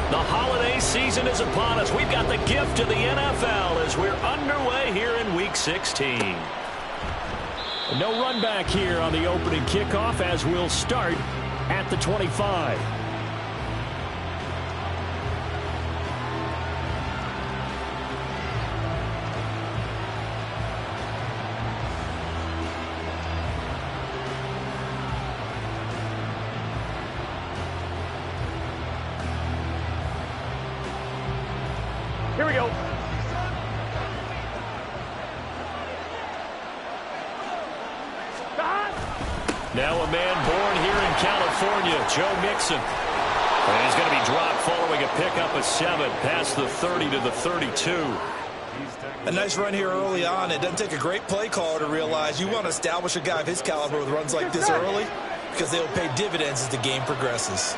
The holiday season is upon us. We've got the gift of the NFL as we're underway here in Week 16. No run back here on the opening kickoff as we'll start at the 25. Here we go. Now a man born here in California, Joe Mixon. And he's going to be dropped following a pickup of 7 past the 30 to the 32. A nice run here early on. It doesn't take a great play caller to realize you want to establish a guy of his caliber with runs like this early because they'll pay dividends as the game progresses.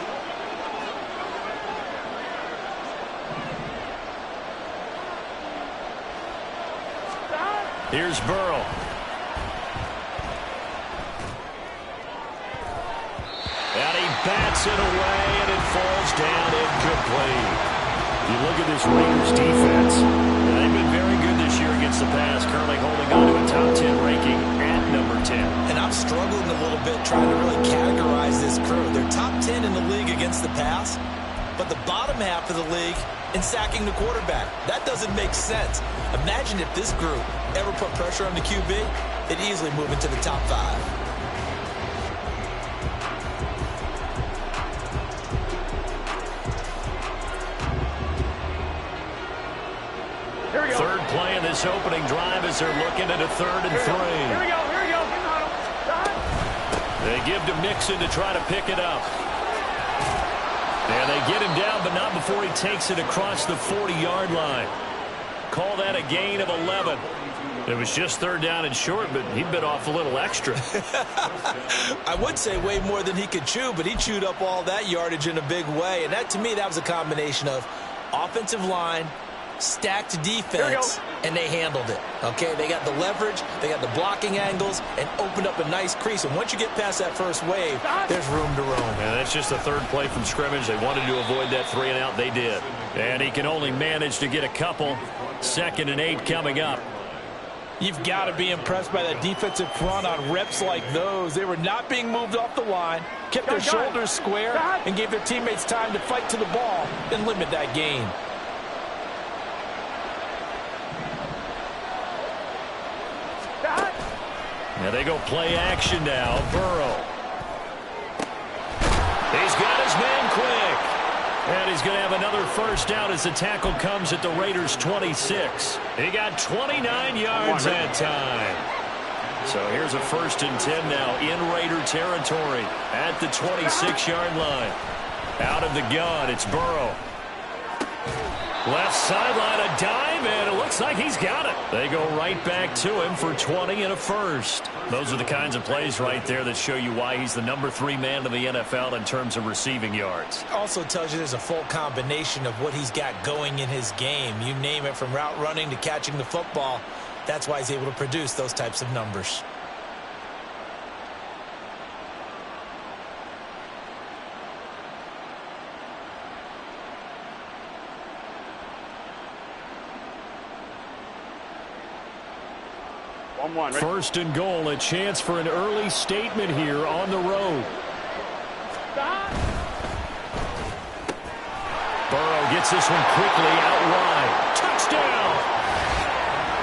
Here's Burrow. And he bats it away, and it falls down incomplete. You look at this Raiders defense, they've been very good this year against the pass, currently holding on to a top 10 ranking at number 10. And I'm struggling a little bit trying to really categorize this crew. They're top 10 in the league against the pass, but the bottom half of the league in sacking the quarterback. That doesn't make sense. Imagine if this group ever put pressure on the QB, they'd easily move into the top 5. Here we go. Third play in this opening drive as they're looking at a 3rd and 3. Here we go. Here we go. They give to Mixon to try to pick it up. And they get him down, but not before he takes it across the 40-yard line. Call that a gain of 11. It was just 3rd down and short, but he bit off a little extra. I would say way more than he could chew, but he chewed up all that yardage in a big way. And that, to me, that was a combination of offensive line, stacked defense, and they handled it. Okay, they got the leverage, they got the blocking angles, and opened up a nice crease. And once you get past that first wave, there's room to roam. And that's just the 3rd play from scrimmage. They wanted to avoid that 3 and out. They did. And he can only manage to get a couple. 2nd and 8 coming up. You've got to be impressed by that defensive front on reps like those. They were not being moved off the line, kept their shoulders square, and gave their teammates time to fight to the ball and limit that gain. Now they go play action now. Burrow. He's got his man quick. And he's going to have another first down as the tackle comes at the Raiders' 26. He got 29 yards that time. So here's a 1st and 10 now in Raider territory at the 26-yard line. Out of the gun, it's Burrow. Left sideline, a dive, and it looks like he's got it. They go right back to him for 20 and a first. Those are the kinds of plays right there that show you why he's the number 3 man in the NFL in terms of receiving yards. Also tells you there's a full combination of what he's got going in his game. You name it, from route running to catching the football. That's why he's able to produce those types of numbers. First and goal, a chance for an early statement here on the road. Burrow gets this one quickly out wide. Touchdown!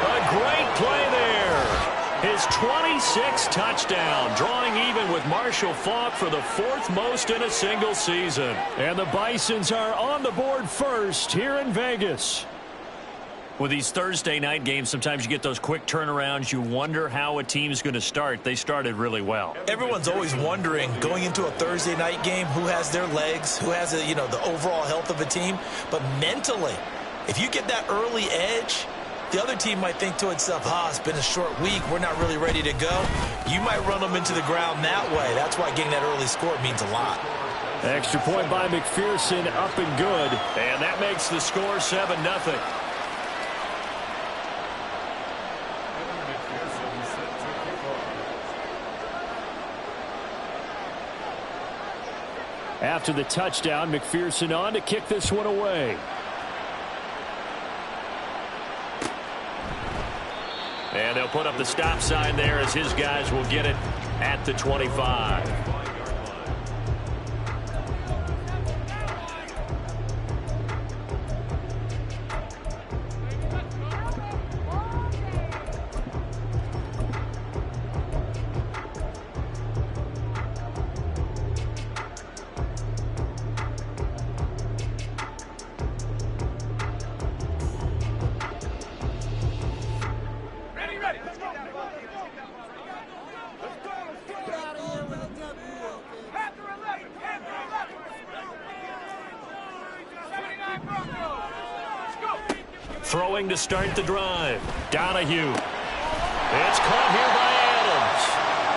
A great play there. His 26th touchdown, drawing even with Marshall Faulk for the 4th most in a single season. And the Bisons are on the board first here in Vegas. With these Thursday night games, sometimes you get those quick turnarounds. You wonder how a team's going to start. They started really well. Everyone's always wondering, going into a Thursday night game, who has their legs, who has the overall health of a team. But mentally, if you get that early edge, the other team might think to itself, it's been a short week, we're not really ready to go. You might run them into the ground that way. That's why getting that early score means a lot. Extra point by McPherson, up and good. And that makes the score 7-0. after the touchdown. McPherson on to kick this one away. And they'll put up the stop sign there as his guys will get it at the 25. Throwing to start the drive. Donahue. It's caught here by Adams.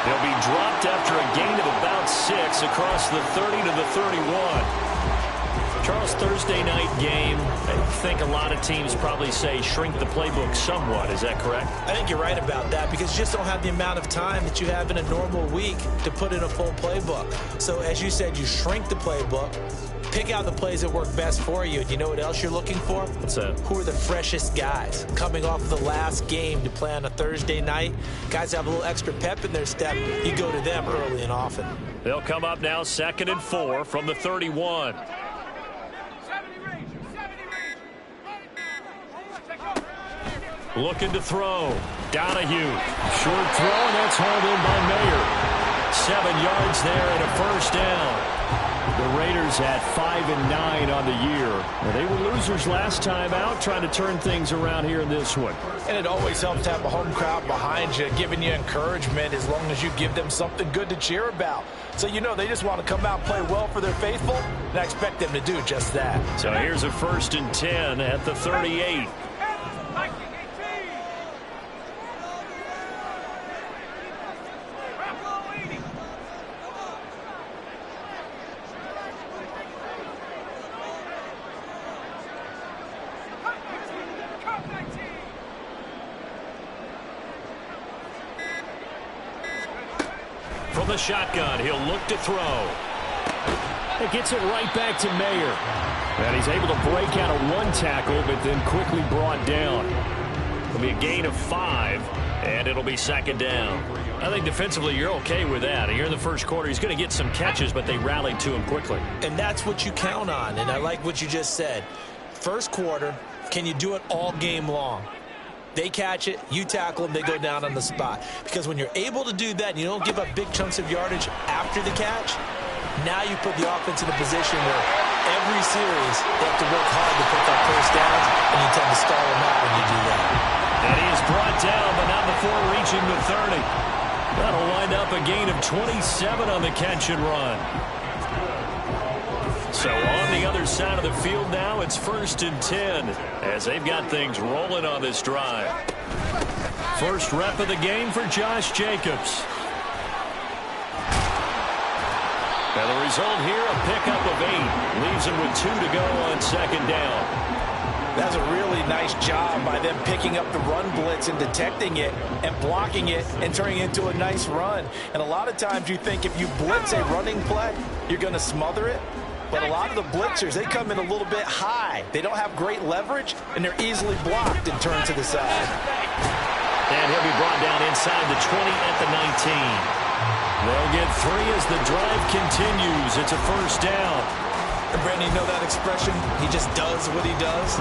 He'll be dropped after a gain of about 6 across the 30 to the 31. Charles, Thursday night game, I think a lot of teams probably say shrink the playbook somewhat. Is that correct? I think you're right about that because you just don't have the amount of time that you have in a normal week to put in a full playbook. So as you said, you shrink the playbook, pick out the plays that work best for you. And you know what else you're looking for? What's that? Who are the freshest guys coming off the last game to play on a Thursday night? Guys have a little extra pep in their step. You go to them early and often. They'll come up now 2nd and 4 from the 31. Looking to throw. Donahue. Short throw, and that's hauled in by Mayer. 7 yards there and a first down. The Raiders had 5 and 9 on the year. They were losers last time out, trying to turn things around here in this one. And it always helps to have a home crowd behind you, giving you encouragement as long as you give them something good to cheer about. So you know they just want to come out and play well for their faithful, and I expect them to do just that. So here's a 1st and 10 at the 38. From the shotgun, he'll look to throw. It gets it right back to Mayer. And he's able to break out of 1 tackle, but then quickly brought down. It'll be a gain of 5, and it'll be 2nd down. I think defensively you're okay with that. Here in the first quarter, he's going to get some catches, but they rallied to him quickly. And that's what you count on, and I like what you just said. First quarter, can you do it all game long? They catch it, you tackle them, they go down on the spot. Because when you're able to do that and you don't give up big chunks of yardage after the catch, now you put the offense in a position where every series they have to work hard to pick up first downs, and you tend to stall them out when you do that. And he is brought down, but not before reaching the 30. That'll wind up a gain of 27 on the catch and run. So on the other side of the field now, it's 1st and 10 as they've got things rolling on this drive. First rep of the game for Josh Jacobs. And the result here, a pickup of 8. Leaves him with 2 to go on 2nd down. That's a really nice job by them picking up the run blitz and detecting it and blocking it and turning it into a nice run. And a lot of times you think if you blitz a running play, you're going to smother it. But a lot of the blitzers, they come in a little bit high. They don't have great leverage, and they're easily blocked and turned to the side. And he'll be brought down inside the 20 at the 19. They'll get 3 as the drive continues. It's a first down. And Brandon, you know that expression? He just does what he does.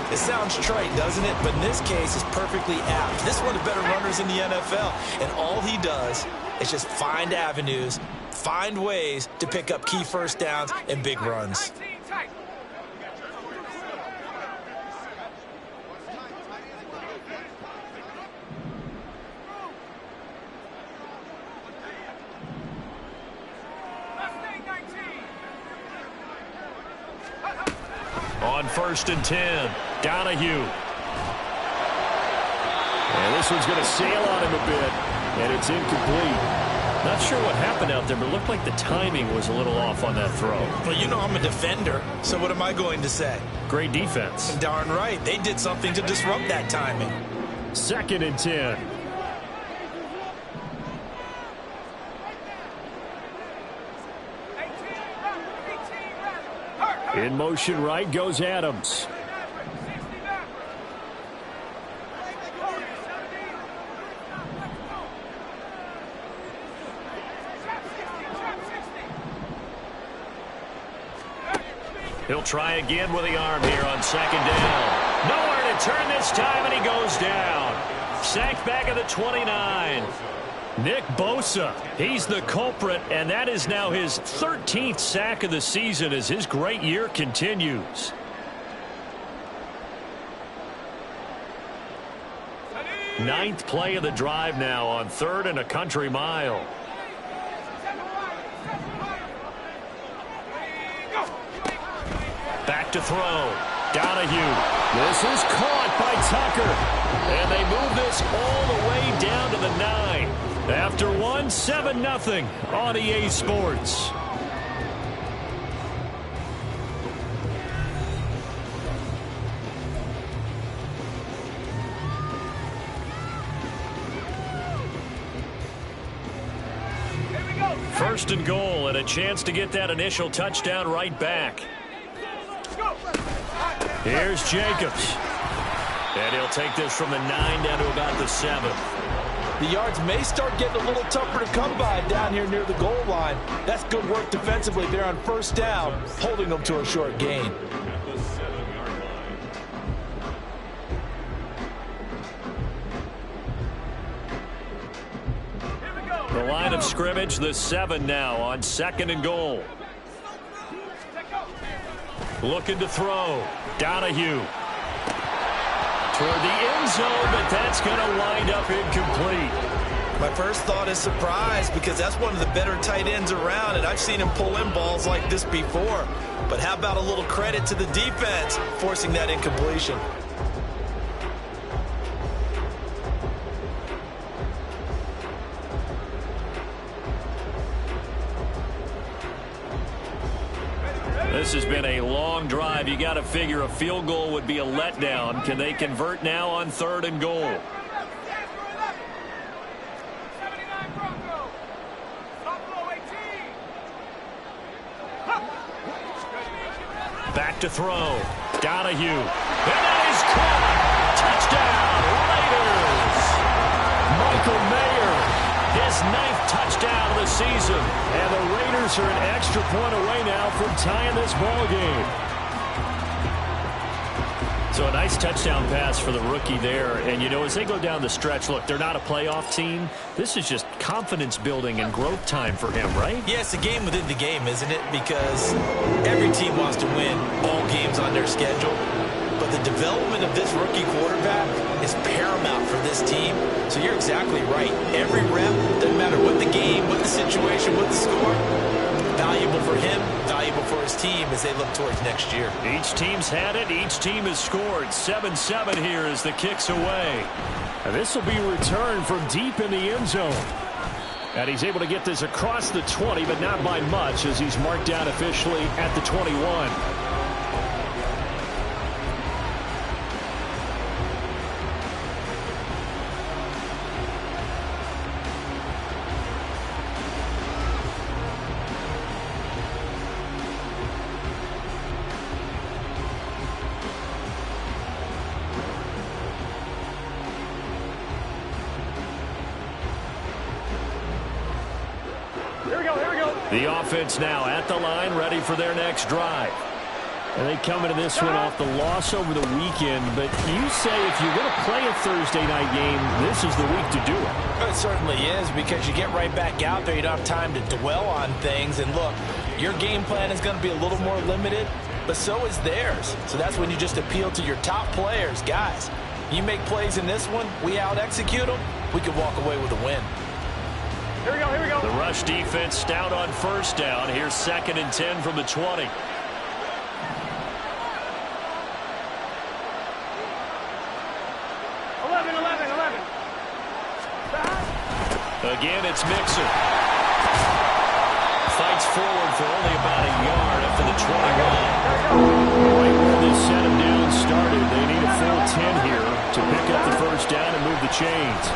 It sounds trite, doesn't it? But in this case, it's perfectly apt. This is one of the better runners in the NFL. And all he does is just find avenues, find ways to pick up key first downs and big runs. On 1st and 10, Donahue. And this one's going to sail on him a bit, and it's incomplete. Not sure what happened out there, but it looked like the timing was a little off on that throw. Well, you know I'm a defender, so what am I going to say? Great defense. Darn right. They did something to disrupt that timing. 2nd and 10. In motion right goes Adams. He'll try again with the arm here on second down. Nowhere to turn this time, and he goes down. Sacked back at the 29. Nick Bosa, he's the culprit, and that is now his 13th sack of the season as his great year continues. Ninth play of the drive now on 3rd and a country mile. Back to throw. Donahue. This is caught by Tucker. And they move this all the way down to the 9. After one, 7-0 on EA Sports. First and goal, and a chance to get that initial touchdown right back. Here's Jacobs. And he'll take this from the 9 down to about the 7. The yards may start getting a little tougher to come by down here near the goal line. That's good work defensively there on first down, holding them to a short gain. The line of scrimmage, the 7 now on 2nd and goal. Looking to throw. Donahue. Toward the end zone, but that's going to wind up incomplete. My first thought is surprise because that's one of the better tight ends around, and I've seen him pull in balls like this before. But how about a little credit to the defense forcing that incompletion? This has been a long drive. You got to figure a field goal would be a letdown. Can they convert now on 3rd and goal? Back to throw. Donahue. And that is caught. Touchdown, Raiders. Michael Mayer. His 9th touchdown of the season. And the Raiders are an extra point away now from tying this ball game. So a nice touchdown pass for the rookie there. And, you know, as they go down the stretch, look, they're not a playoff team. This is just confidence building and growth time for him, right? Yeah, it's a game within the game, isn't it? Because every team wants to win all games on their schedule. But the development of this rookie quarterback is paramount for this team. So you're exactly right. Every rep, doesn't matter what the game, what the situation, what the score, valuable for him, valuable for his team as they look towards next year. Each team's had it. Each team has scored. 7-7 here as the kick's away. And this will be returned from deep in the end zone. And he's able to get this across the 20, but not by much as he's marked down officially at the 21. The offense now at the line, ready for their next drive. And they come into this one off the loss over the weekend. But you say if you're going to play a Thursday night game, this is the week to do it. It certainly is because you get right back out there. You don't have time to dwell on things. And look, your game plan is going to be a little more limited, but so is theirs. So that's when you just appeal to your top players. Guys, you make plays in this one, we out-execute them, we could walk away with a win. Here we go, here we go. The rush defense stout on first down. Here's 2nd and 10 from the 20. Again, it's Mixon. Fights forward for only about a yard up to the 21. Right where this set him down started. They need a full 10 here to pick up the first down and move the chains.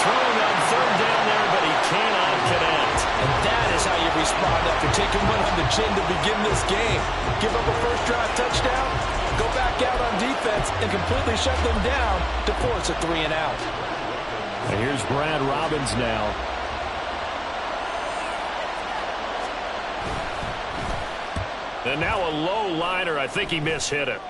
Throwing on 3rd down there, but he cannot connect. And that is how you respond after taking the chin to begin this game. Give up a first drive touchdown, go back out on defense, and completely shut them down to force a 3 and out. And here's Brad Robbins now. And now a low liner. I think he mishit it.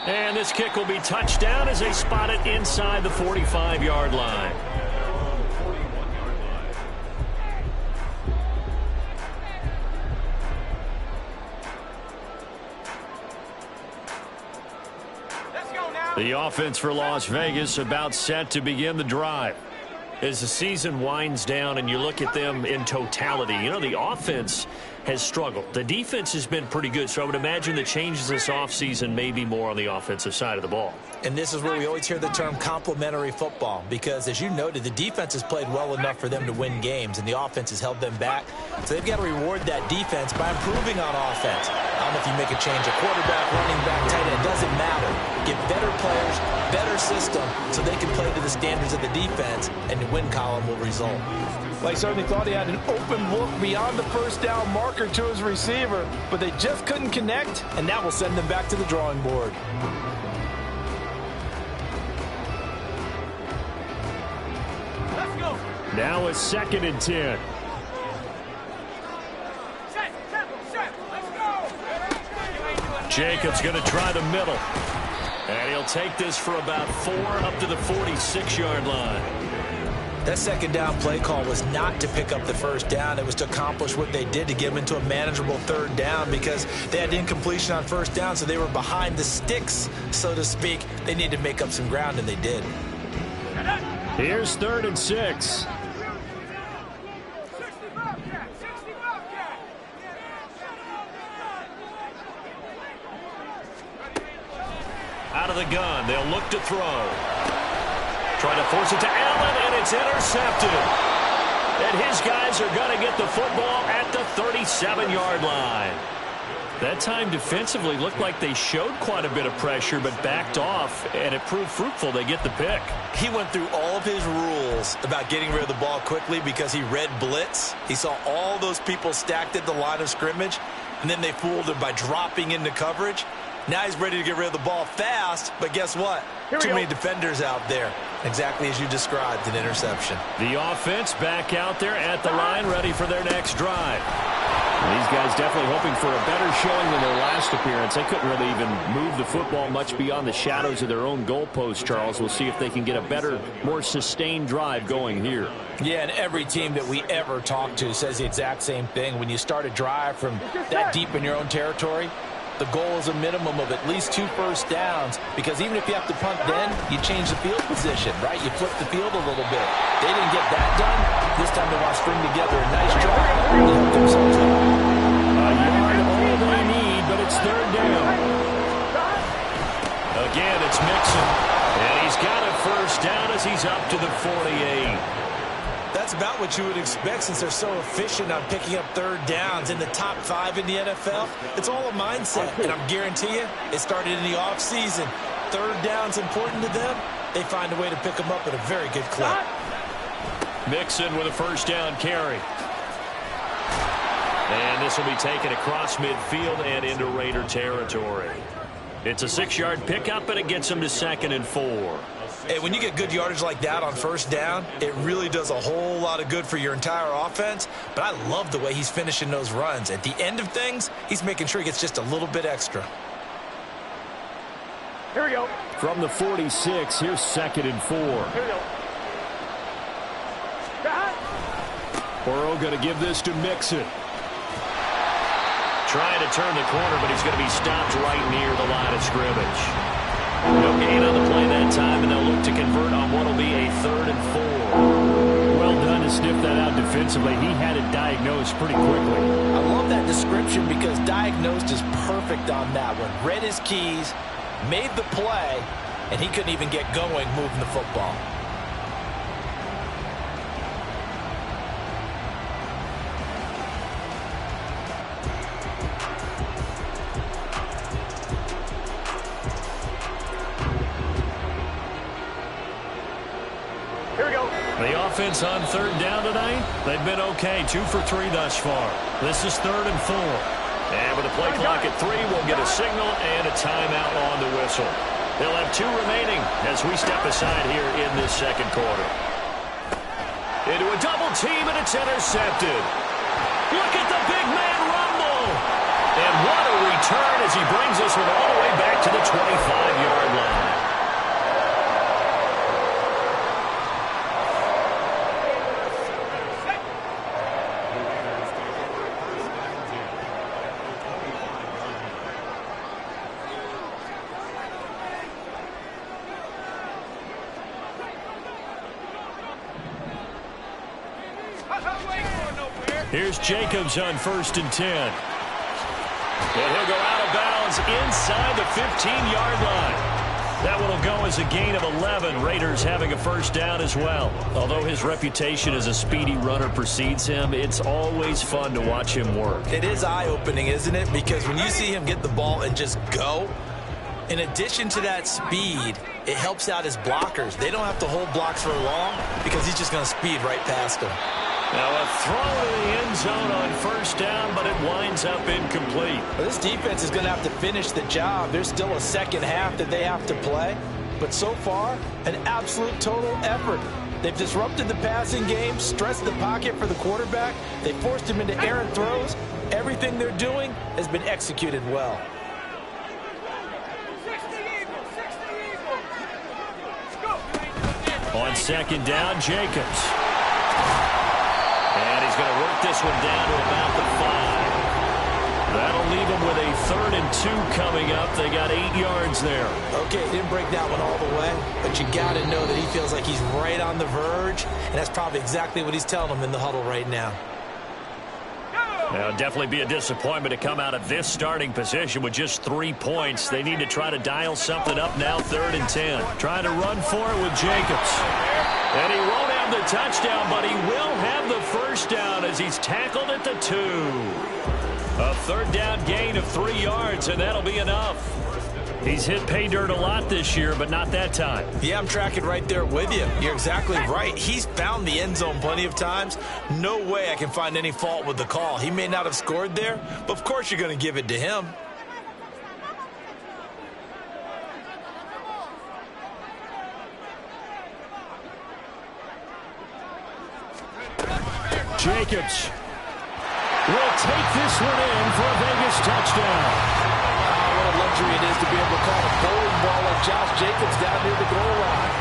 And this kick will be touchdown as they spot it inside the 45-yard line. The offense for Las Vegas about set to begin the drive. As the season winds down and you look at them in totality, you know, the offense has struggled. The defense has been pretty good, so I would imagine the changes this offseason may be more on the offensive side of the ball. And this is where we always hear the term complementary football, because as you noted, the defense has played well enough for them to win games, and the offense has held them back. So they've got to reward that defense by improving on offense. I don't know if you make a change, a quarterback, running back, tight end, it doesn't matter. Get better players, better system, so they can play to the standards of the defense, and the win column will result. Well, he certainly thought he had an open look beyond the first down marker to his receiver, but they just couldn't connect, and that will send them back to the drawing board. Let's go. Now a 2nd and 10. Let's go. Jacobs going to try the middle. And he'll take this for about 4 up to the 46-yard line. That second down play call was not to pick up the first down. It was to accomplish what they did, to get them into a manageable 3rd down, because they had incompletion on first down, so they were behind the sticks, so to speak. They needed to make up some ground, and they did. Here's 3rd and 6. Out of the gun, they'll look to throw. Trying to force it to Allen, and it's intercepted. And his guys are going to get the football at the 37-yard line. That time defensively looked like they showed quite a bit of pressure, but backed off, and it proved fruitful. They get the pick. He went through all of his rules about getting rid of the ball quickly because he read blitz. He saw all those people stacked at the line of scrimmage, and then they fooled him by dropping into coverage. Now he's ready to get rid of the ball fast, but guess what? Too many defenders out there. Exactly as you described, an interception. The offense back out there at the line, ready for their next drive. And these guys definitely hoping for a better showing than their last appearance. They couldn't really even move the football much beyond the shadows of their own goalpost, Charles. We'll see if they can get a better, more sustained drive going here. Yeah, and every team that we ever talk to says the exact same thing. When you start a drive from that deep in your own territory, the goal is a minimum of at least 2 first downs, because even if you have to punt then, you change the field position, right? You flip the field a little bit. They didn't get that done. This time they want to string together a nice drive and help themselves out. A yard all they need, but it's 3rd down. Again, it's Mixon. And he's got a first down as he's up to the 48. That's about what you would expect, since they're so efficient on picking up 3rd downs in the top 5 in the NFL. It's all a mindset, and I'm guarantee you, it started in the offseason. 3rd down's important to them. They find a way to pick them up at a very good clip. Mixon with a first down carry. And this will be taken across midfield and into Raider territory. It's a 6-yard pickup, and it gets them to 2nd and 4. Hey, when you get good yardage like that on first down, it really does a whole lot of good for your entire offense. But I love the way he's finishing those runs. At the end of things, he's making sure he gets just a little bit extra. Here we go. From the 46, here's 2nd and 4. Here we go. Burrow going to give this to Mixon. Trying to turn the corner, but he's going to be stopped right near the line of scrimmage. No gain on the play that time, and they'll look to convert on what will be a 3rd and 4. Well done to sniff that out defensively. He had it diagnosed pretty quickly. I love that description, because diagnosed is perfect on that one. Read his keys, made the play, and he couldn't even get going moving the football. offense on third down tonight? They've been okay, 2 for 3 thus far. This is 3rd and 4. And with a play clock at 3, we'll get a signal and a timeout on the whistle. They'll have 2 remaining as we step aside here in this second quarter. Into a double team, and it's intercepted. Look at the big man rumble. And what a return as he brings this one all the way back to the 25-yard line. Here's Jacobs on 1st and 10. And he'll go out of bounds inside the 15-yard line. That one will go as a gain of 11. Raiders having a first down as well. Although his reputation as a speedy runner precedes him, it's always fun to watch him work. It is eye-opening, isn't it? Because when you see him get the ball and just go, in addition to that speed, it helps out his blockers. They don't have to hold blocks for long because he's just going to speed right past them. Now a throw to the end zone on first down, but it winds up incomplete. Well, this defense is going to have to finish the job. There's still a second half that they have to play. But so far, an absolute total effort. They've disrupted the passing game, stressed the pocket for the quarterback. They forced him into errant throws. Everything they're doing has been executed well. On second down, Jacobs. And he's going to work this one down to about the 5. That'll leave him with a 3rd and 2 coming up. They got 8 yards there. Okay, didn't break that one all the way, but you got to know that he feels like he's right on the verge, and that's probably exactly what he's telling them in the huddle right now. Now, definitely be a disappointment to come out of this starting position with just 3 points. They need to try to dial something up now, 3rd and 10. Trying to run for it with Jacobs. And he won't have the touchdown, but he will have the first down as he's tackled at the 2. A 3rd down gain of 3 yards, and that'll be enough. He's hit pay dirt a lot this year, but not that time. Yeah, I'm tracking right there with you. You're exactly right. He's found the end zone plenty of times. No way I can find any fault with the call. He may not have scored there, but of course you're going to give it to him. Jacobs will take this one in for a Vegas touchdown. What a luxury it is to be able to call a bowling ball like Josh Jacobs down near the goal line.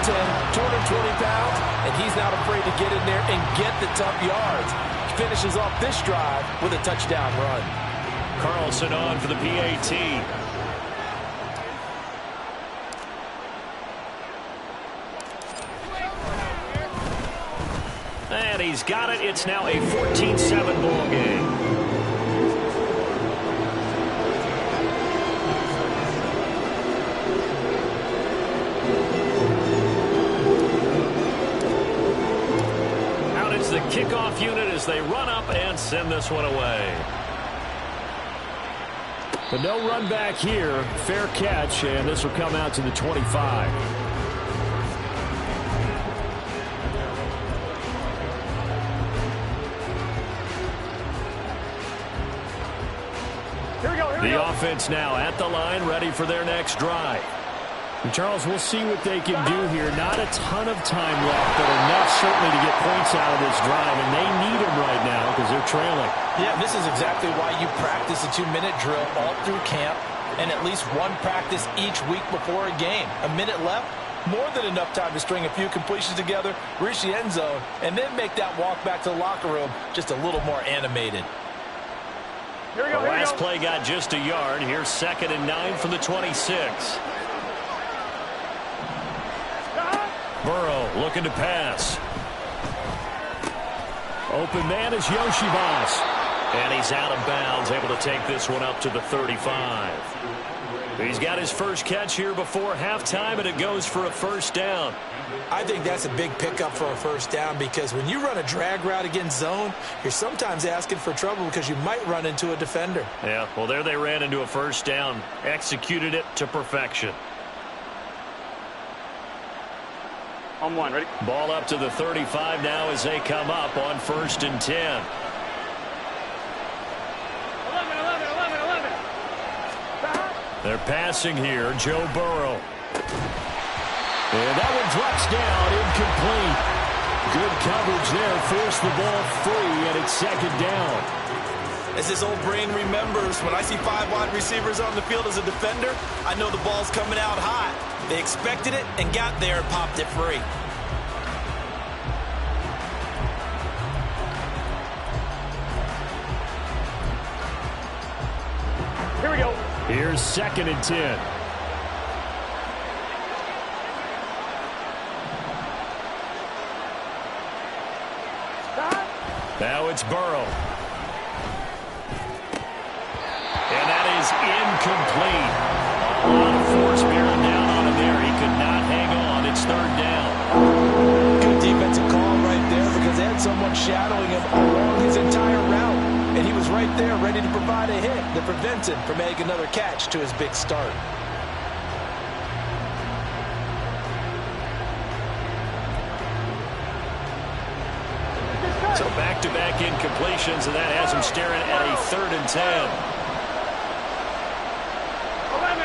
5'10", 220 pounds, and he's not afraid to get in there and get the tough yards. He finishes off this drive with a touchdown run. Carlson on for the PAT. And he's got it. It's now a 14-7 ball game. Out it's the kickoff unit as they run up and send this one away. But no run back here. Fair catch, and this will come out to the 25. The offense now at the line, ready for their next drive. And Charles, we'll see what they can do here. Not a ton of time left, but enough certainly to get points out of this drive, and they need them right now because they're trailing. Yeah, this is exactly why you practice a 2-minute drill all through camp and at least one practice each week before a game. A minute left, more than enough time to string a few completions together, reach the end zone, and then make that walk back to the locker room just a little more animated. The last play got just a yard. Here's 2nd and 9 from the 26. Burrow looking to pass. Open man is Yoshibas. And he's out of bounds, able to take this one up to the 35. He's got his first catch here before halftime, and it goes for a first down. I think that's a big pickup for a first down because when you run a drag route against zone, you're sometimes asking for trouble because you might run into a defender. Yeah, well, there they ran into a first down. Executed it to perfection. On one, ready? Ball up to the 35 now as they come up on 1st and 10. 11. They're passing here. Joe Burrow. And that one drops down, incomplete. Good coverage there. Forced the ball free, and it's 2nd down. As this old brain remembers, when I see 5 wide receivers on the field as a defender, I know the ball's coming out high. They expected it and got there and popped it free. Here we go. Here's 2nd and 10. Now it's Burrow. And that is incomplete. A lot of force bearing down on him there. He could not hang on. It's 3rd down. Good defensive call right there because they had someone shadowing him along his entire route. And he was right there ready to provide a hit that prevents him from making another catch to his big start. So back-to-back incompletions, and that has him staring at a 3rd and 10. 11.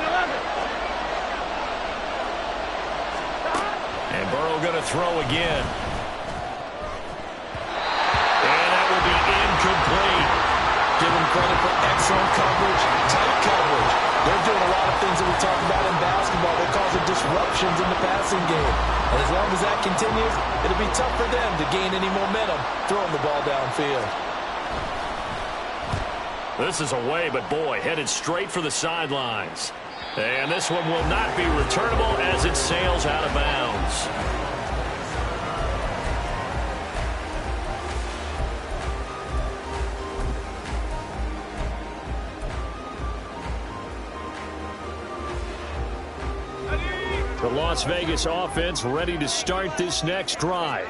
And Burrow going to throw again. And that will be incomplete. Give them credit for excellent coverage, tight coverage. They're doing a lot of things that we talk about in basketball. They're causing disruptions in the passing game. And as long as that continues, it'll be tough for them to gain any momentum throwing the ball downfield. This is away, but boy, headed straight for the sidelines. And this one will not be returnable as it sails out of bounds. The Las Vegas offense ready to start this next drive.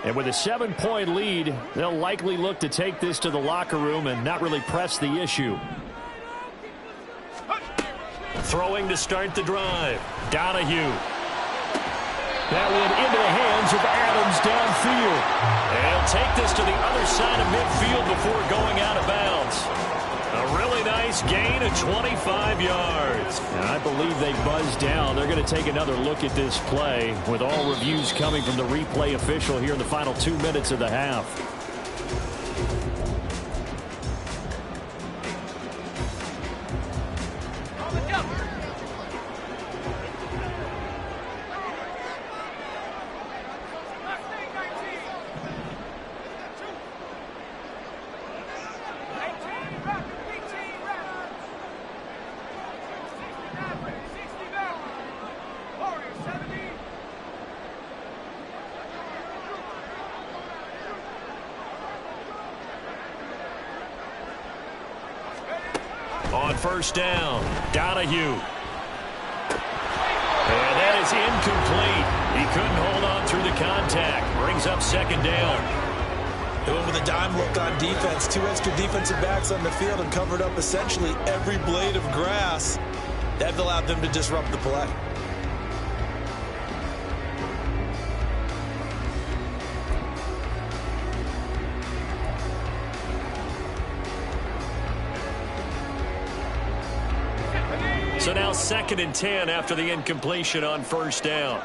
And with a 7-point lead, they'll likely look to take this to the locker room and not really press the issue. Throwing to start the drive. Donahue. That one into the hands of Adams downfield. And he'll take this to the other side of midfield before going out of bounds. A really nice gain of 25 yards. And I believe they buzzed down. They're going to take another look at this play with all reviews coming from the replay official here in the final 2 minutes of the half. On 1st down, Donahue. And that is incomplete. He couldn't hold on through the contact. Brings up 2nd down. They went with a dime look on defense. 2 extra defensive backs on the field and covered up essentially every blade of grass. That allowed them to disrupt the play. So now 2nd and 10 after the incompletion on 1st down.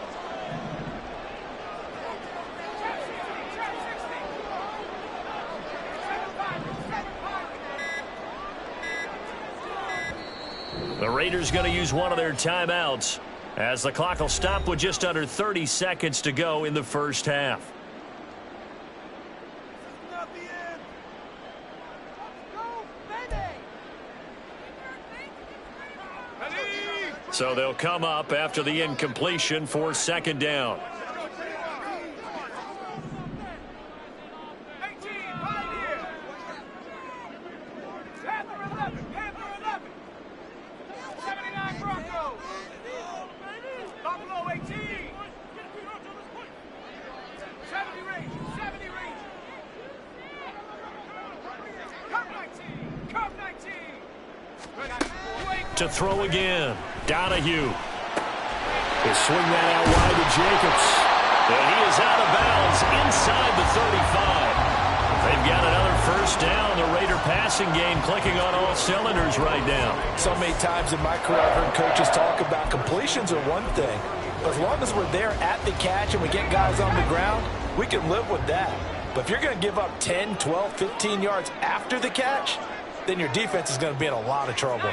The Raiders going to use one of their timeouts as the clock will stop with just under 30 seconds to go in the 1st half. So they'll come up after the incompletion for 2nd down. To throw again. Donahue. He'll swing that out wide to Jacobs. And he is out of bounds inside the 35. They've got another first down. The Raider passing game clicking on all cylinders right now. So many times in my career I've heard coaches talk about completions are one thing. But as long as we're there at the catch and we get guys on the ground, we can live with that. But if you're going to give up 10, 12, 15 yards after the catch, then your defense is going to be in a lot of trouble.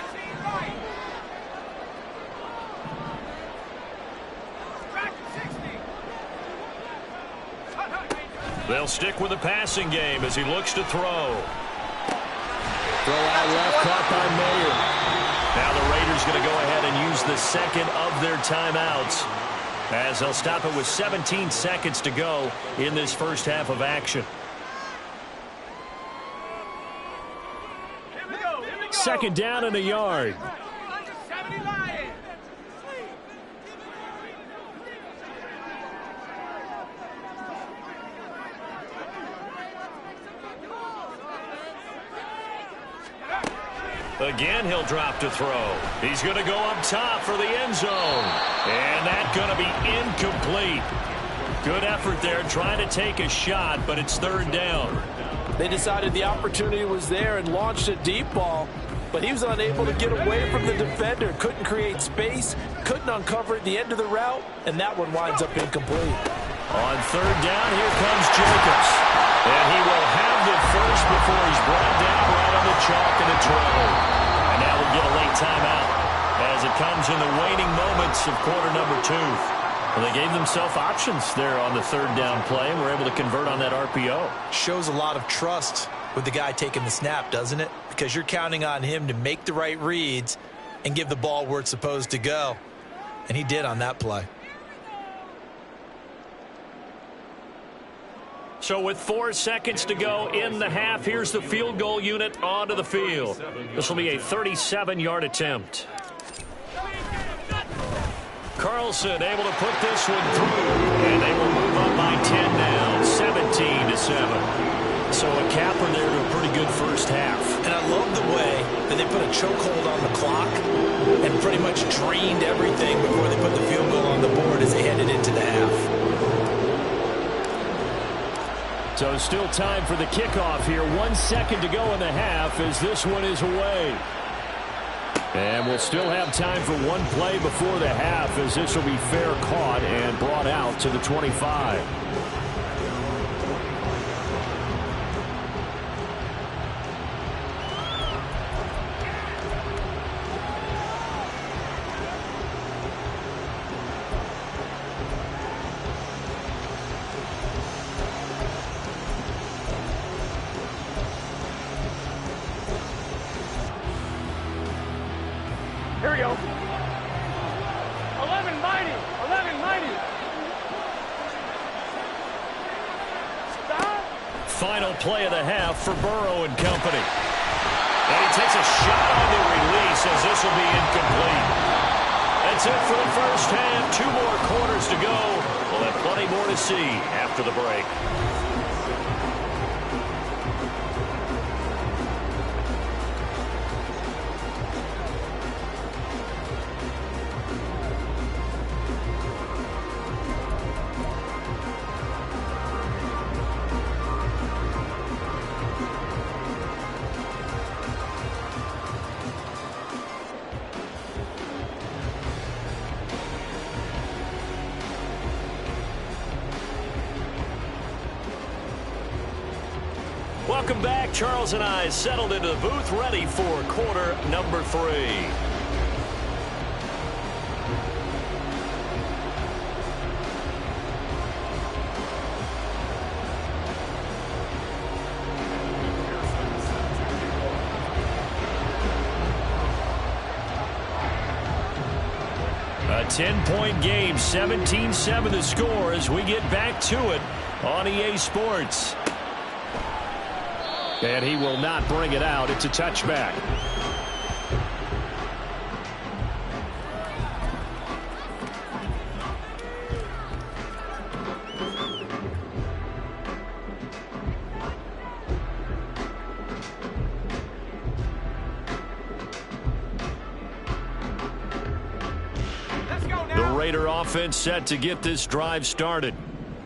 They'll stick with the passing game as he looks to throw. Throw out left, caught by Mayer. Now the Raiders going to go ahead and use the second of their timeouts as they'll stop it with 17 seconds to go in this first half of action. Second down and a yard. Again, he'll drop to throw. He's going to go up top for the end zone. And that's going to be incomplete. Good effort there trying to take a shot, but it's third down. They decided the opportunity was there and launched a deep ball, but he was unable to get away from the defender. Couldn't create space, couldn't uncover at the end of the route, and that one winds up incomplete. On third down, here comes Jacobs. And he will have the first before he's brought down right on the chalk and the trail. And now we'll get a late timeout as it comes in the waning moments of quarter number 2. Well, they gave themselves options there on the third down play and were able to convert on that RPO. Shows a lot of trust with the guy taking the snap, doesn't it? Because you're counting on him to make the right reads and give the ball where it's supposed to go. And he did on that play. So with 4 seconds to go in the half, here's the field goal unit onto the field. This will be a 37-yard attempt. Carlson able to put this one through, and they will move up by 10 now, 17-7. So a capper there to a pretty good first half. And I love the way that they put a chokehold on the clock and pretty much drained everything before they put the field goal on the board as they headed into the half. So still time for the kickoff here. 1 second to go in the half as this one is away. And we'll still have time for one play before the half as this will be fair caught and brought out to the 25. Here we go. 11-90. 11-90. Stop. Final play of the half for Burrow and company. And he takes a shot on the release as this will be incomplete. That's it for the first half. 2 more quarters to go. We'll have plenty more to see after the break. Welcome back. Charles and I settled into the booth ready for quarter number 3. A 10-point game, 17-7 the score as we get back to it on EA Sports. And he will not bring it out. It's a touchback. The Raider offense set to get this drive started.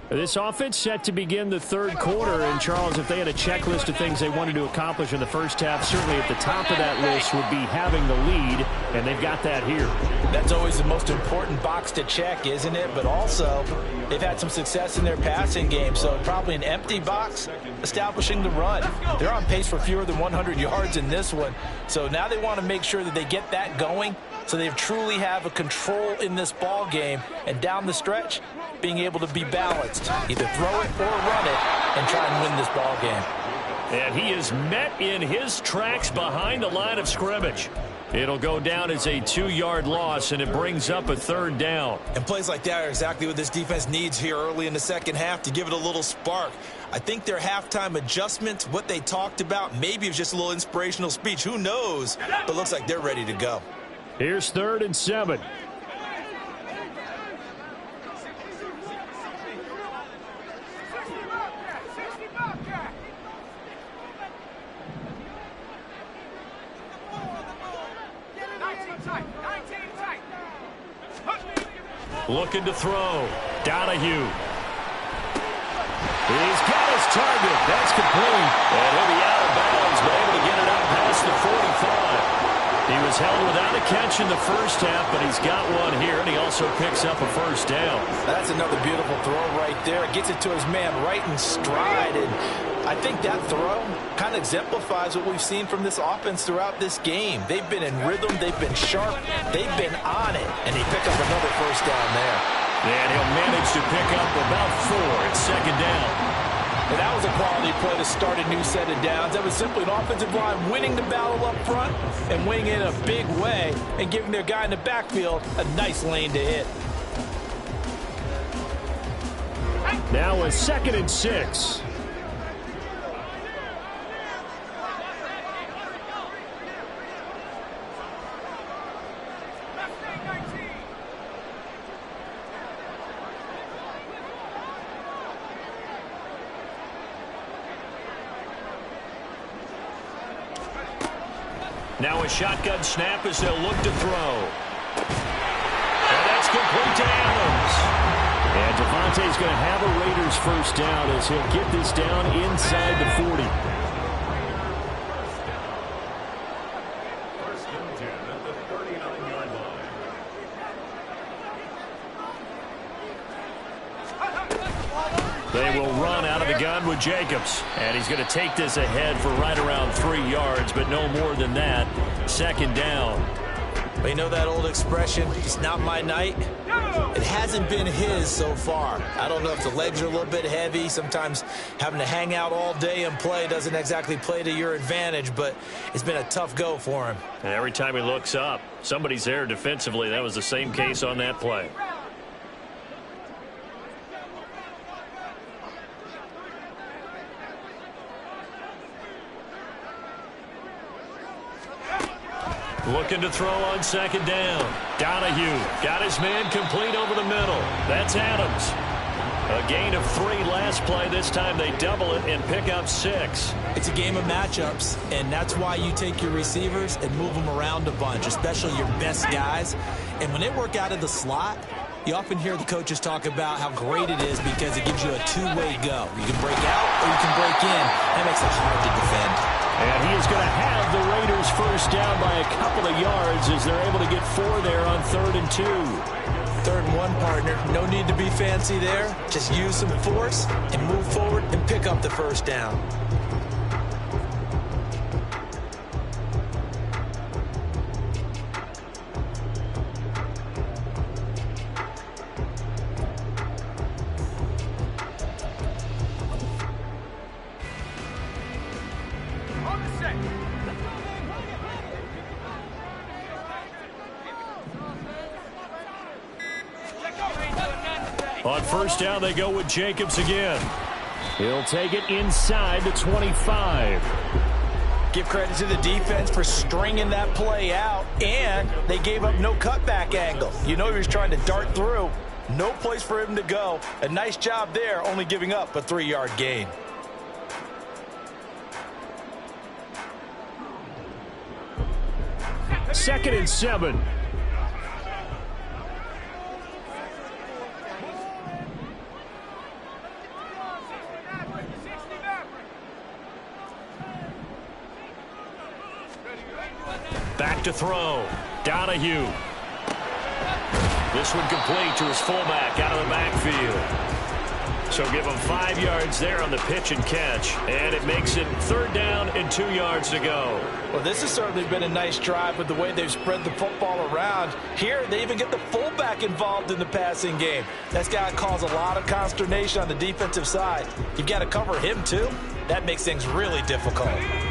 This offense set to begin the third quarter. And, Charles, if they had a checklist of things they wanted to accomplish in the first half, certainly at the top of that list would be having the lead, and they've got that here. That's always the most important box to check, isn't it? But also, they've had some success in their passing game, so probably an empty box establishing the run. They're on pace for fewer than 100 yards in this one, so now they want to make sure that they get that going so they truly have a control in this ball game, and down the stretch, being able to be balanced. Either throw it or run it and try and win this ball game. And he is met in his tracks behind the line of scrimmage. It'll go down as a 2-yard loss, and it brings up a third down. And plays like that are exactly what this defense needs here early in the second half to give it a little spark. I think their halftime adjustments, what they talked about, maybe it was just a little inspirational speech. Who knows? But looks like they're ready to go. Here's 3rd and 7. Looking to throw. Donahue. He's got his target. That's complete. And he'll be out of bounds, but able to get it out past the 45. He was held without a catch in the first half, but he's got one here, and he also picks up a first down. That's another beautiful throw right there. Gets it to his man right in stride, and I think that throw kind of exemplifies what we've seen from this offense throughout this game. They've been in rhythm. They've been sharp. They've been on it, and he picked up another first down there. And he'll manage to pick up about 4 at 2nd down. And that was a quality play to start a new set of downs. That was simply an offensive line winning the battle up front and winning it in a big way and giving their guy in the backfield a nice lane to hit. Now a 2nd and 6. Now a shotgun snap as they'll look to throw. And that's complete to Adams. And Devontae's going to have a Raiders first down as he'll get this down inside the 40. First and 10 at the 39-yard line. They will run out of the gun with Jacobs. And he's going to take this ahead for right around 3 yards, but no more than that. 2nd down. Well, you know that old expression, it's not my night? It hasn't been his so far. I don't know if the legs are a little bit heavy. Sometimes having to hang out all day and play doesn't exactly play to your advantage, but it's been a tough go for him. And every time he looks up, somebody's there defensively. That was the same case on that play. Looking to throw on 2nd down. Donahue got his man complete over the middle. That's Adams. A gain of 3 last play. This time they double it and pick up 6. It's a game of matchups, and that's why you take your receivers and move them around a bunch, especially your best guys. And when they work out of the slot, you often hear the coaches talk about how great it is because it gives you a two-way go. You can break out or you can break in. That makes it hard to defend. And he is going to have the Raiders first down by a couple of yards as they're able to get 4 there on 3rd and 2. 3rd and 1, partner. No need to be fancy there. Just use some force and move forward and pick up the first down. On first down, they go with Jacobs again. He'll take it inside the 25. Give credit to the defense for stringing that play out, and they gave up no cutback angle. You know he was trying to dart through. No place for him to go. A nice job there, only giving up a 3-yard gain. Second and 7. Back to throw. Donahue. This one complete to his fullback out of the backfield. So give him 5 yards there on the pitch and catch. And it makes it 3rd down and 2 yards to go. Well, this has certainly been a nice drive with the way they've spread the football around. Here, they even get the fullback involved in the passing game. That's got to cause a lot of consternation on the defensive side. You've got to cover him, too. That makes things really difficult.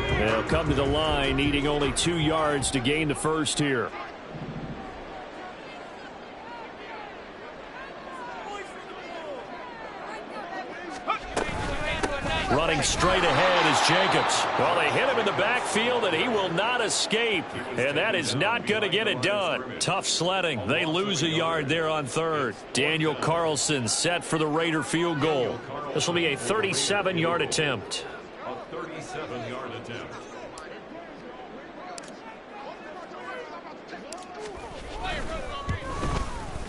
They'll come to the line, needing only 2 yards to gain the first here. Running straight ahead is Jacobs. Well, they hit him in the backfield, and he will not escape. And that is not going to get it done. Tough sledding. They lose a yard there on 3rd. Daniel Carlson set for the Raider field goal. This will be a 37-yard attempt. A 37-yard attempt.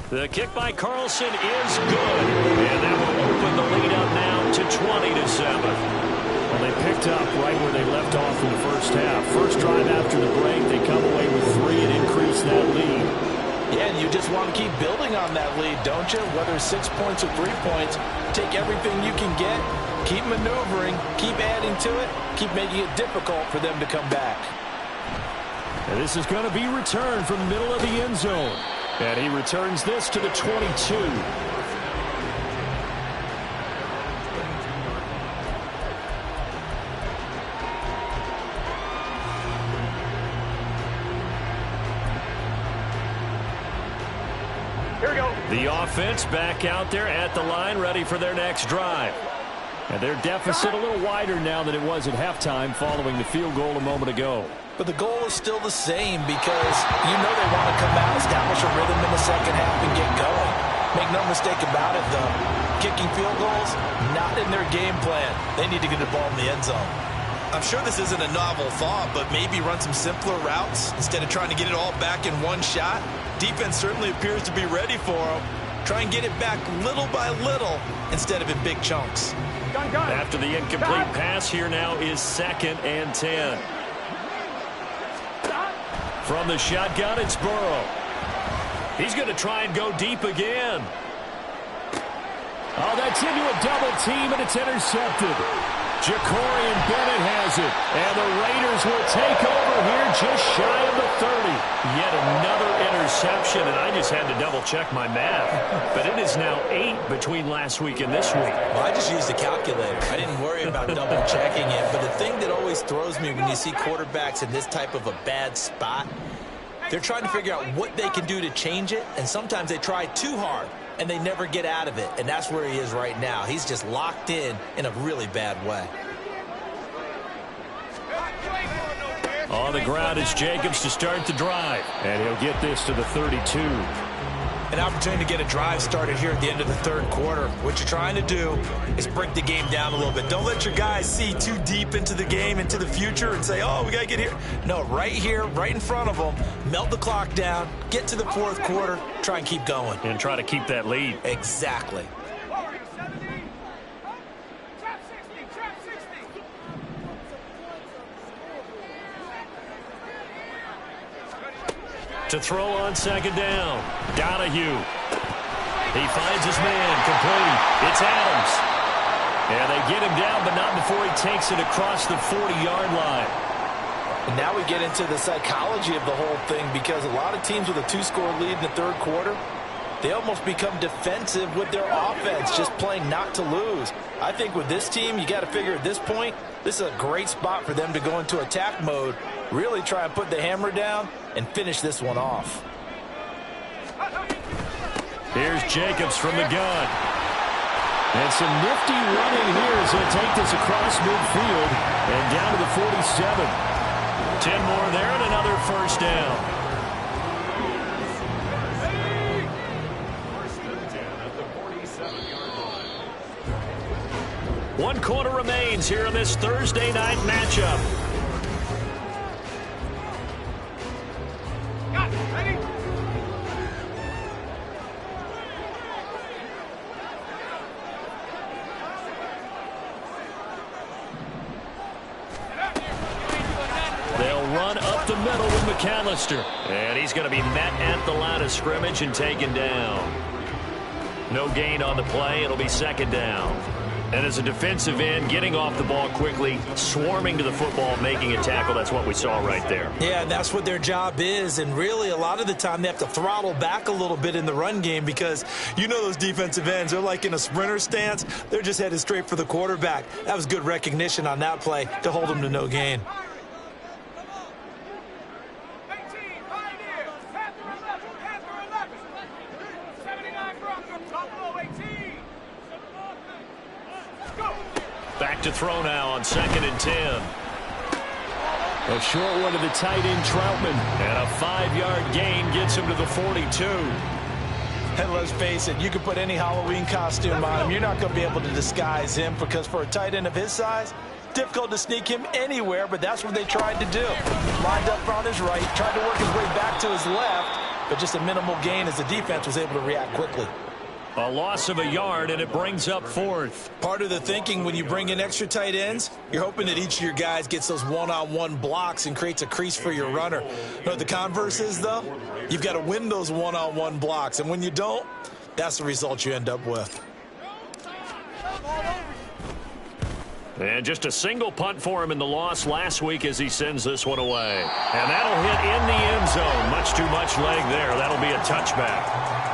The kick by Carlson is good. And that will open the lead up now to 20-7. Well, they picked up right where they left off in the first half. First drive after the break, they come away with 3 and increase that lead. Yeah, and you just want to keep building on that lead, don't you? Whether it's 6 points or 3 points, take everything you can get, keep maneuvering, keep adding to it, keep making it difficult for them to come back. And this is going to be returned from the middle of the end zone. And he returns this to the 22. Here we go. The offense back out there at the line, ready for their next drive. And their deficit a little wider now than it was at halftime following the field goal a moment ago. But the goal is still the same because you know they want to come out, establish a rhythm in the second half, and get going. Make no mistake about it, though. Kicking field goals, not in their game plan. They need to get the ball in the end zone. I'm sure this isn't a novel thought, but maybe run some simpler routes instead of trying to get it all back in one shot. Defense certainly appears to be ready for them. Try and get it back little by little instead of in big chunks. Gun. After the incomplete pass, here now is 2nd and 10. From the shotgun, it's Burrow. He's going to try and go deep again. Oh, that's into a double team, and it's intercepted. Jacorian Bennett has it, and the Raiders will take over here just shy of the 30. Yet another interception, and I just had to double-check my math. But it is now 8 between last week and this week. Well, I just used a calculator. I didn't worry about double-checking it. But the thing that always throws me when you see quarterbacks in this type of a bad spot, they're trying to figure out what they can do to change it, and sometimes they try too hard, and they never get out of it. And that's where he is right now. He's just locked in a really bad way. On the ground is Jacobs to start the drive. And he'll get this to the 32. An opportunity to get a drive started here at the end of the 3rd quarter. What you're trying to do is break the game down a little bit. Don't let your guys see too deep into the game, into the future, and say, oh, we got to get here. No, right here, right in front of them, melt the clock down, get to the 4th quarter, try and keep going. And try to keep that lead. Exactly. To throw on 2nd down. Donahue. He finds his man. Complete. It's Adams. And they get him down, but not before he takes it across the 40-yard line. And now we get into the psychology of the whole thing because a lot of teams with a 2-score lead in the 3rd quarter, they almost become defensive with their offense, just playing not to lose. I think with this team, you got to figure at this point, this is a great spot for them to go into attack mode, really try and put the hammer down and finish this one off. Here's Jacobs from the gun. And some nifty running here as he'll take this across midfield and down to the 47. 10 more there and another 1st down. First and 10 at the 47-yard line. 1 quarter remains here in this Thursday night matchup. Ready? They'll run up up the middle with McAllister. And he's going to be met at the line of scrimmage and taken down. No gain on the play. It'll be second down. And as a defensive end, getting off the ball quickly, swarming to the football, making a tackle, that's what we saw right there. Yeah, that's what their job is. And really, a lot of the time, they have to throttle back a little bit in the run game because you know those defensive ends, they're like in a sprinter stance. They're just headed straight for the quarterback. That was good recognition on that play to hold them to no gain. Back to throw now on 2nd and 10. A short one to the tight end, Troutman. And a 5-yard gain gets him to the 42. And let's face it, you can put any Halloween costume on him. You're not going to be able to disguise him because for a tight end of his size, difficult to sneak him anywhere, but that's what they tried to do. Lined up on his right, tried to work his way back to his left, but just a minimal gain as the defense was able to react quickly. A loss of a yard, and it brings up 4th. Part of the thinking when you bring in extra tight ends, you're hoping that each of your guys gets those one-on-one blocks and creates a crease for your runner. You know what the converse is, though? You've got to win those one-on-one blocks, and when you don't, that's the result you end up with. And just a single punt for him in the loss last week as he sends this one away. And that'll hit in the end zone. Much too much leg there. That'll be a touchback.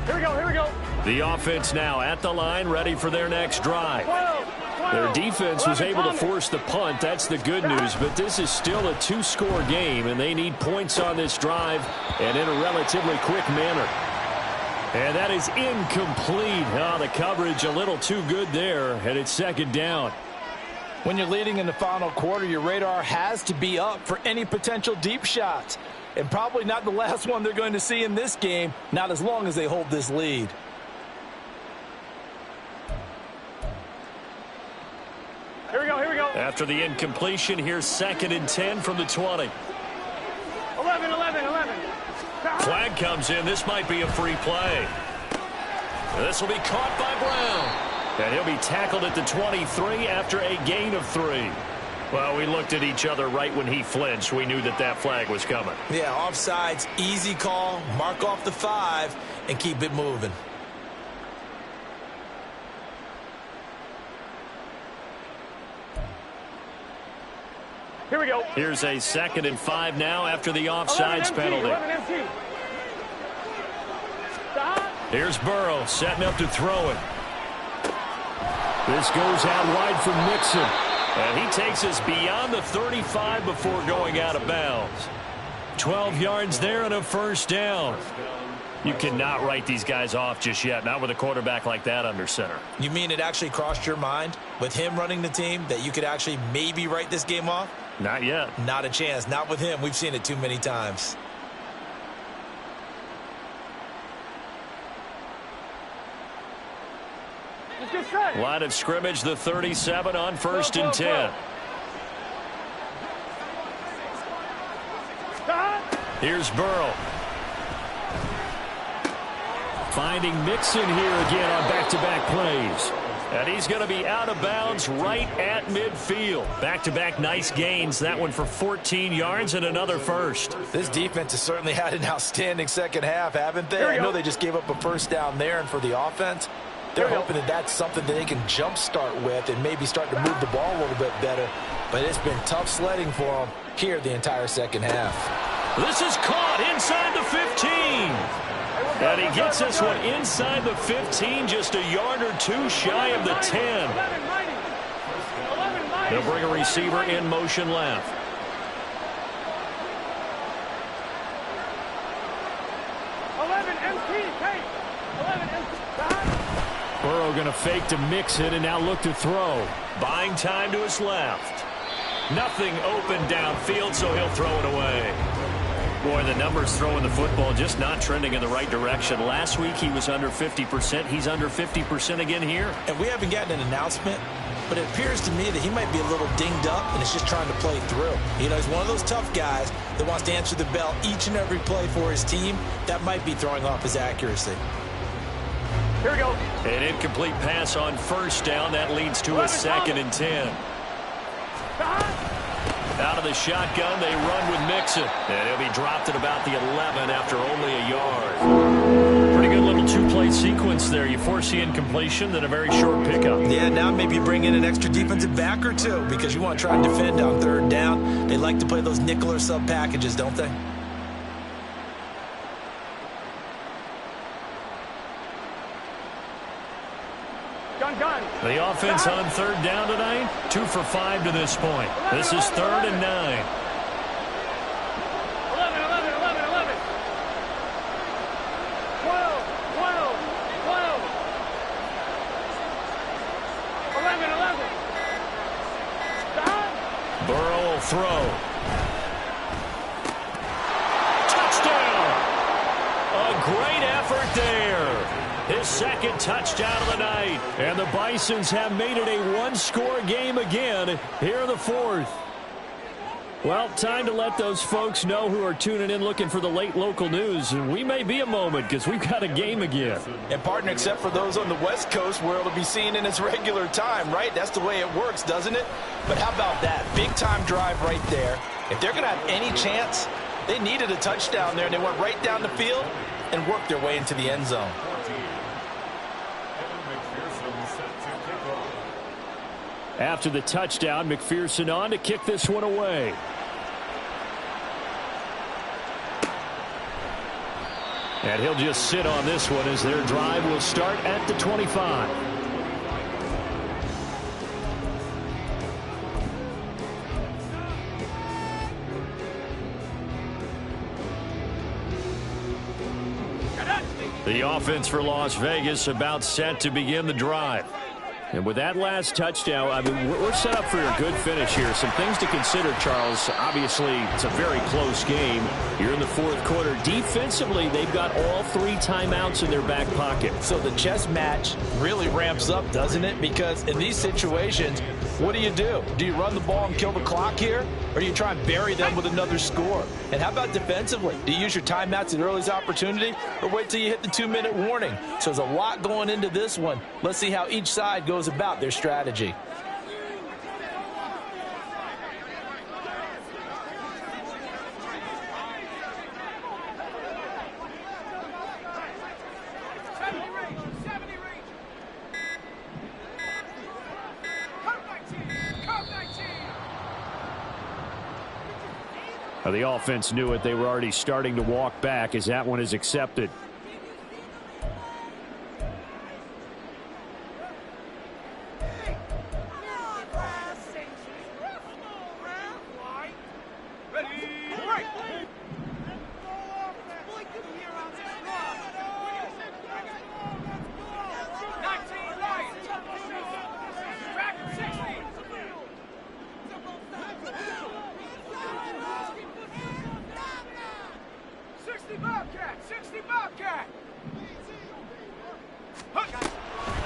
Here we go. The offense now at the line, ready for their next drive. 12. Their defense was able to force the punt. That's the good news, but this is still a 2-score game, and they need points on this drive and in a relatively quick manner. And that is incomplete. Oh, the coverage a little too good there, and it's second down. When you're leading in the final quarter, your radar has to be up for any potential deep shots. And probably not the last one they're going to see in this game, not as long as they hold this lead. Here we go. After the incompletion, here's 2nd and 10 from the 20. 11. Flag comes in. This might be a free play. This will be caught by Brown. And he'll be tackled at the 23 after a gain of 3. Well, we looked at each other right when he flinched. We knew that that flag was coming. Yeah, offsides, easy call, mark off the 5, and keep it moving. Here we go. Here's a 2nd and 5 now after the offsides penalty. 11 empty. Here's Burrow setting up to throw it. This goes out wide for Mixon. And he takes us beyond the 35 before going out of bounds. 12 yards there and a first down. You cannot write these guys off just yet, not with a quarterback like that under center. You mean it actually crossed your mind with him running the team that you could actually maybe write this game off? Not yet. Not a chance. Not with him. We've seen it too many times. Line of scrimmage, the 37 on 1st and 10. Here's Burrow. Finding Mixon here again on back-to-back plays. And he's going to be out of bounds right at midfield. Back-to-back nice gains. That one for 14 yards and another first. This defense has certainly had an outstanding second half, haven't they? I know they just gave up a first down there, and for the offense, they're hoping that that's something that they can jumpstart with and maybe start to move the ball a little bit better. But it's been tough sledding for them here the entire second half. This is caught inside the 15. And he gets this one inside the 15, just a yard or two shy of the 10. They'll bring a receiver in motion left. Burrow going to fake to Mixon and now look to throw. Buying time to his left. Nothing open downfield, so he'll throw it away. Boy, the numbers throwing the football just not trending in the right direction. Last week he was under 50%. He's under 50% again here. And we haven't gotten an announcement but it appears to me that he might be a little dinged up and is just trying to play through. You know, he's one of those tough guys that wants to answer the bell each and every play for his team. That might be throwing off his accuracy. Here we go. An incomplete pass on first down. That leads to a 2nd and 10. Out of the shotgun, they run with Mixon. And he'll be dropped at about the 11 after only a yard. Pretty good little two-play sequence there. You force the incompletion, then a very short pickup. Yeah, now maybe bring in an extra defensive back or two because you want to try and defend on 3rd down. They like to play those nickel or sub packages, don't they? Gun. The offense on 3rd down tonight, 2 for 5 to this point. This is 3rd and 9. 11. 12. 11. Stop. Burrow will throw. Touchdown! A great effort there. His 2nd touchdown of the night. And the Bisons have made it a one-score game again here in the 4th. Well, time to let those folks know who are tuning in looking for the late local news. And we may be a moment because we've got a game again. And, partner, except for those on the West Coast where it'll be seen in its regular time, right? That's the way it works, doesn't it? But how about that? Big-time drive right there. If they're going to have any chance, they needed a touchdown there, and they went right down the field and worked their way into the end zone. After the touchdown, McPherson on to kick this one away. And he'll just sit on this one as their drive will start at the 25. The offense for Las Vegas about set to begin the drive. And with that last touchdown, I mean, we're set up for a good finish here. Some things to consider, Charles. Obviously, it's a very close game. You're in the 4th quarter. Defensively, they've got all 3 timeouts in their back pocket. So the chess match really ramps up, doesn't it? Because in these situations, what do? Do you run the ball and kill the clock here? Or do you try and bury them with another score? And how about defensively? Do you use your timeouts at earliest opportunity? Or wait till you hit the 2-minute warning? So there's a lot going into this one. Let's see how each side goes about their strategy. The offense knew it. They were already starting to walk back as that one is accepted.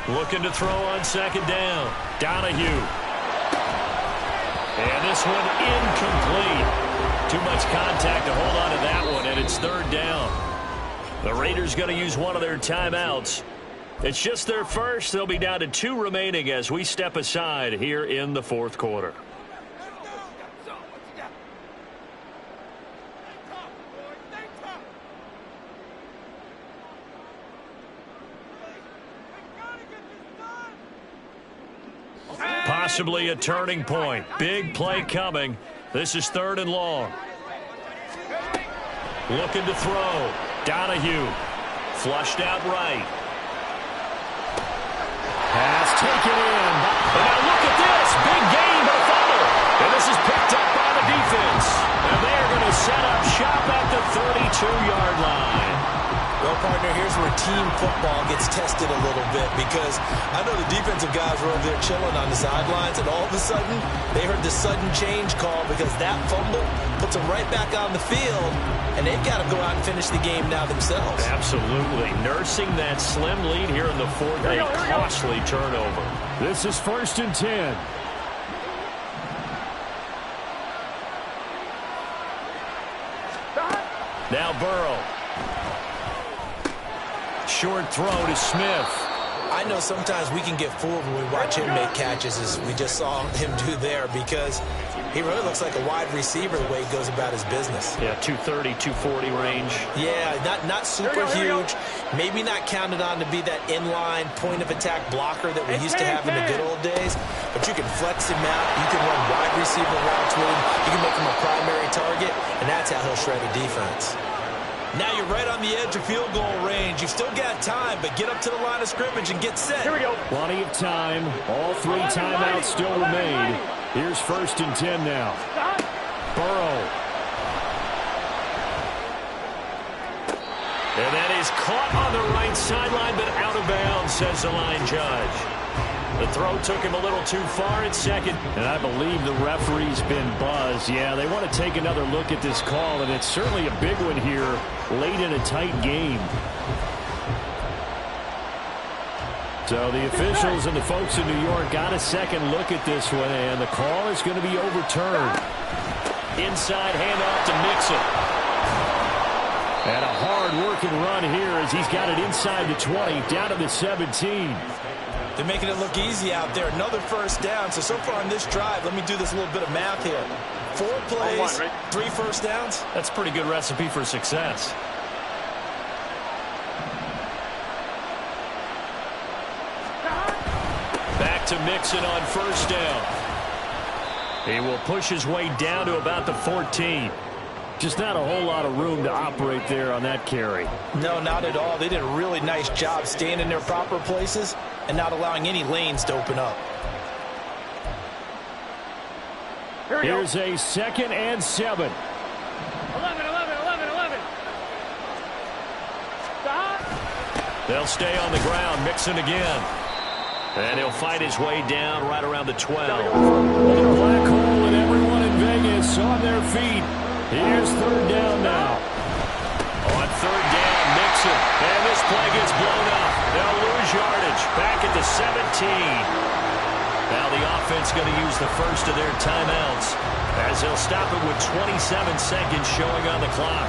Looking to throw on 2nd down. Donahue. And this one incomplete. Too much contact to hold on to that one, and it's 3rd down. The Raiders going to use one of their timeouts. It's just their first. They'll be down to 2 remaining as we step aside here in the 4th quarter. Possibly a turning point. Big play coming. This is 3rd and long. Looking to throw. Donahue. Flushed out right. Pass taken in. And now look at this. Big gain, but a fumble. And this is picked up by the defense. And they are going to set up shop at the 32-yard line. Well, partner, here's where team football gets tested a little bit because I know the defensive guys were over there chilling on the sidelines, and all of a sudden they heard the sudden change call because that fumble puts them right back on the field, and they've got to go out and finish the game now themselves. Absolutely. Nursing that slim lead here in the 4th, a costly turnover. This is 1st and 10. Now Burrow. Short throw to Smith. I know sometimes we can get fooled when we watch him make catches, as we just saw him do there, because he really looks like a wide receiver the way he goes about his business. Yeah, 230, 240 range. Yeah, not super huge. Maybe not counted on to be that inline point-of-attack blocker that we used to have in the good old days, but you can flex him out. You can run wide receiver routes with him. You can make him a primary target, and that's how he'll shred a defense. Now you're right on the edge of field goal range. You've still got time, but get up to the line of scrimmage and get set. Here we go. Plenty of time. All 3 timeouts still remain. Here's 1st and 10 now. Burrow. And that is caught on the right sideline, but out of bounds, says the line judge. The throw took him a little too far at second. And I believe the referee's been buzzed. Yeah, they want to take another look at this call, and it's certainly a big one here late in a tight game. So the officials and the folks in New York got a second look at this one, and the call is going to be overturned. Inside handoff to Mixon. And a hard-working run here as he's got it inside the 20, down to the 17. They're making it look easy out there. Another first down. So far on this drive, let me do this little bit of math here. 4 plays, 3 first downs. That's a pretty good recipe for success. Back to Mixon on 1st down. He will push his way down to about the 14. Just not a whole lot of room to operate there on that carry. No, not at all. They did a really nice job staying in their proper places and not allowing any lanes to open up. Here's a 2nd and 7. 11. Stop. They'll stay on the ground. Mixon again. And he'll fight his way down right around the 12. The black hole and everyone in Vegas on their feet. Here's 3rd down now. On 3rd down, Mixon. And this play gets blown up. They'll lose yardage. Back at the 17. Now the offense going to use the first of their timeouts as they'll stop it with 27 seconds showing on the clock.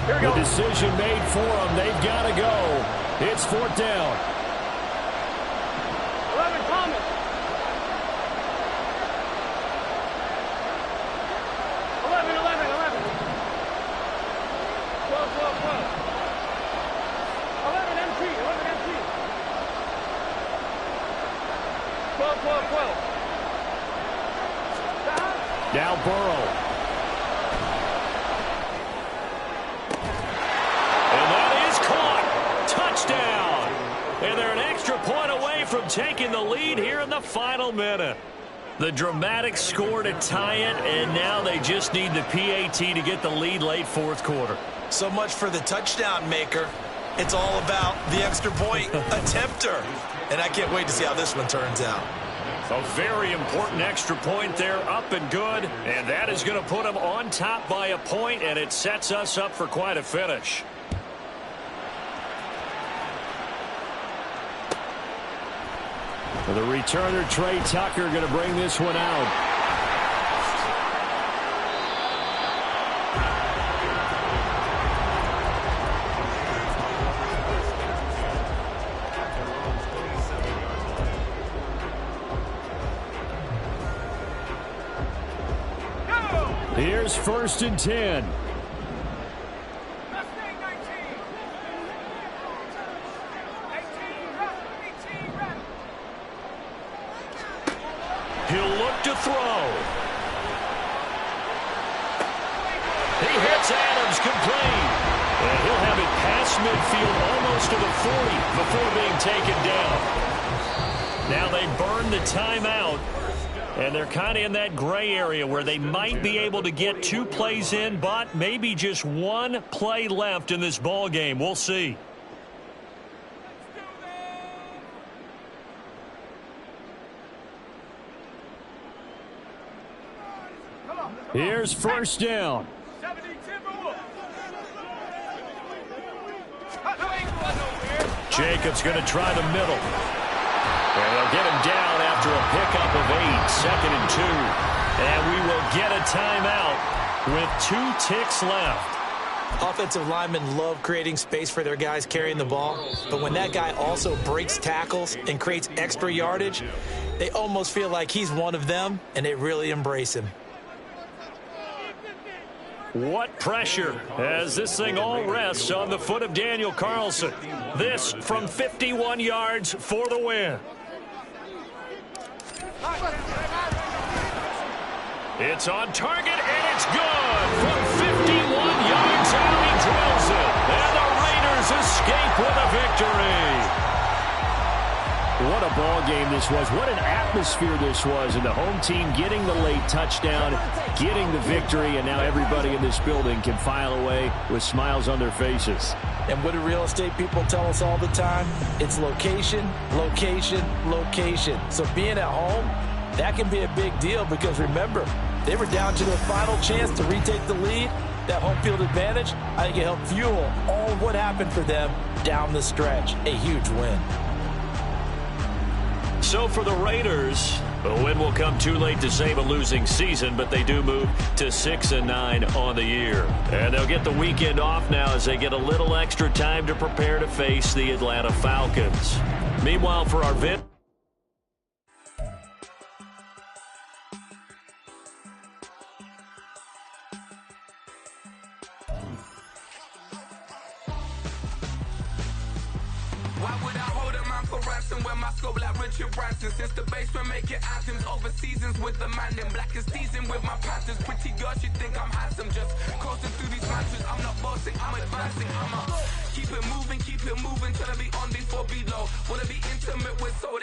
The decision made for them. They've got to go. It's 4th down. 11, Thomas. 11. 12. 11 MT. 12. Stop. Now Burrow. And that is caught. Touchdown. And they're an extra point away from taking the lead here in the final minute. The dramatic score to tie it, and now they just need the PAT to get the lead late 4th quarter. So much for the touchdown maker. It's all about the extra point attempter. And I can't wait to see how this one turns out. A very important extra point there, up and good. And that is going to put them on top by a point, and it sets us up for quite a finish. The returner, Trey Tucker, going to bring this one out. Here's 1st and 10. He'll look to throw. He hits Adams complete. And he'll have it past midfield almost to the 40 before being taken down. Now they burn the timeout. And they're kind of in that gray area where they might be able to get 2 plays in, but maybe just 1 play left in this ball game. We'll see. Here's 1st down. Jacobs going to try the middle. And they'll get him down after a pickup of 8, 2nd and 2. And we will get a timeout with 2 ticks left. Offensive linemen love creating space for their guys carrying the ball, but when that guy also breaks tackles and creates extra yardage, they almost feel like he's one of them, and they really embrace him. What pressure as this thing all rests on the foot of Daniel Carlson. This from 51 yards for the win. It's on target, and it's good. From 51 yards out, he drills it. And the Raiders escape with a victory. What a ball game this was. What an atmosphere this was. And the home team getting the late touchdown, getting the victory, and now everybody in this building can file away with smiles on their faces. And what do real estate people tell us all the time? It's location, location, location. So being at home, that can be a big deal because, remember, they were down to their final chance to retake the lead. That home field advantage, I think it helped fuel all of what happened for them down the stretch. A huge win. So for the Raiders, the win will come too late to save a losing season, but they do move to 6-9 on the year. And they'll get the weekend off now as they get a little extra time to prepare to face the Atlanta Falcons. Meanwhile, for our Why would I hold him out for ransom when my scope like Richard Branson? Since the basement making anthems over seasons with the man in black is seasoned with my Panthers. Pretty girls, you think I'm handsome, just coasting through these mansions. I'm not bossing, I'm advancing. I'ma keep it moving, trying to be on before below. Wanna be intimate with soul.